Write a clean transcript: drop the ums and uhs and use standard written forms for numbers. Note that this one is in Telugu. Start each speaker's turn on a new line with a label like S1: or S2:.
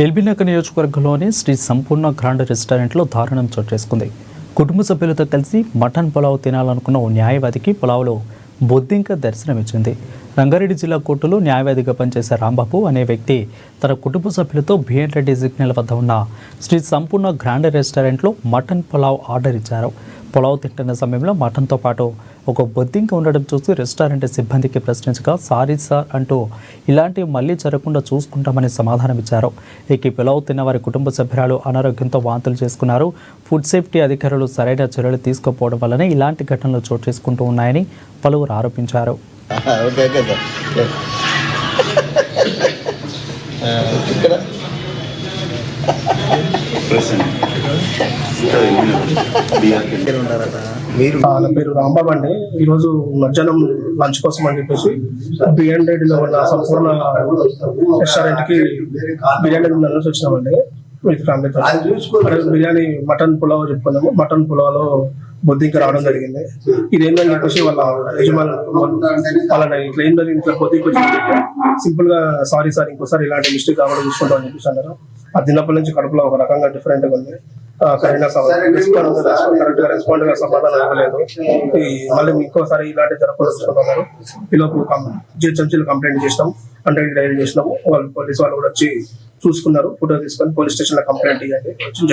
S1: ఎల్బీనగర్ నియోజకవర్గంలోని శ్రీ సంపూర్ణ గ్రాండ్ రెస్టారెంట్లో దారుణం చోటు చేసుకుంది. కుటుంబ సభ్యులతో కలిసి మటన్ పులావ్ తినాలనుకున్న ఓ న్యాయవాదికి పులావ్లో బొద్దింక దర్శనమిచ్చింది. రంగారెడ్డి జిల్లా కోర్టులో న్యాయవాదిగా పనిచేసే రాంబాబు అనే వ్యక్తి తన కుటుంబ సభ్యులతో బిఎన్ రెడ్డి సిగ్నల్ వద్ద ఉన్న శ్రీ సంపూర్ణ గ్రాండ్ రెస్టారెంట్లో మటన్ పులావ్ ఆర్డర్ ఇచ్చారు. పులావ్ తింటున్న సమయంలో మటన్తో పాటు ఒక బొద్దింక ఉండడం చూసి రెస్టారెంట్ సిబ్బందికి ప్రశ్నించగా సారీ సార్ అంటూ ఇలాంటివి మళ్లీ జరగకుండా చూసుకుంటామని సమాధానం ఇచ్చారు. ఈ పులావ్ తిన్న వారి కుటుంబ సభ్యురాలు అనారోగ్యంతో వాంతులు చేసుకున్నారు. ఫుడ్ సేఫ్టీ అధికారులు సరైన చర్యలు తీసుకోకపోవడం వల్లనే ఇలాంటి ఘటనలు చోటు చేసుకుంటూ ఉన్నాయని పలువురు ఆరోపించారు.
S2: నా పేరు రాంబాబు అండి. ఈరోజు మధ్యాహ్నం లంచ్ కోసం అని చెప్పేసి బిఎన్ రెడ్డిలో ఉన్న సంపూర్ణ రెస్టారెంట్ కి బిర్యానీ తినాలని వచ్చినామండి విత్ ఫ్యామిలీతో. బిర్యానీ మటన్ పులావ్ చెప్పుకున్నాము. మటన్ పులావ్లో బొద్దింక రావడం జరిగింది. ఇదేందని చెప్పేసి వాళ్ళ యజమాని వాళ్ళని ఇట్లా ఏంటని ఇంట్లో బొద్దింక వచ్చి సింపుల్ గా సారీ సార్ ఇంకోసారి ఇలాంటి మిస్టేక్ కావడం చూసుకుంటాం అని చెప్పేసి అన్నారు. ఆ తిన్నప్పటి నుంచి కడుపులో ఒక రకంగా డిఫరెంట్ గా ఉంది. కరెక్ట్ గా రెస్పాండ్ గా సమాధానం ఇవ్వలేదు. మళ్ళీ ఇంకోసారి ఇలాంటి జరగకుండా చూసుకుంటున్నారు. ఈలోపు జిహెచ్ఎంసీలో కంప్లైంట్ చేసినాం, 100 డైల్ చేసినాము. వాళ్ళు పోలీసు వాళ్ళు కూడా వచ్చి చూసుకున్నారు. ఫోటో తీసుకొని పోలీస్ స్టేషన్ లో కంప్లైంట్ ఇవ్వండి వచ్చి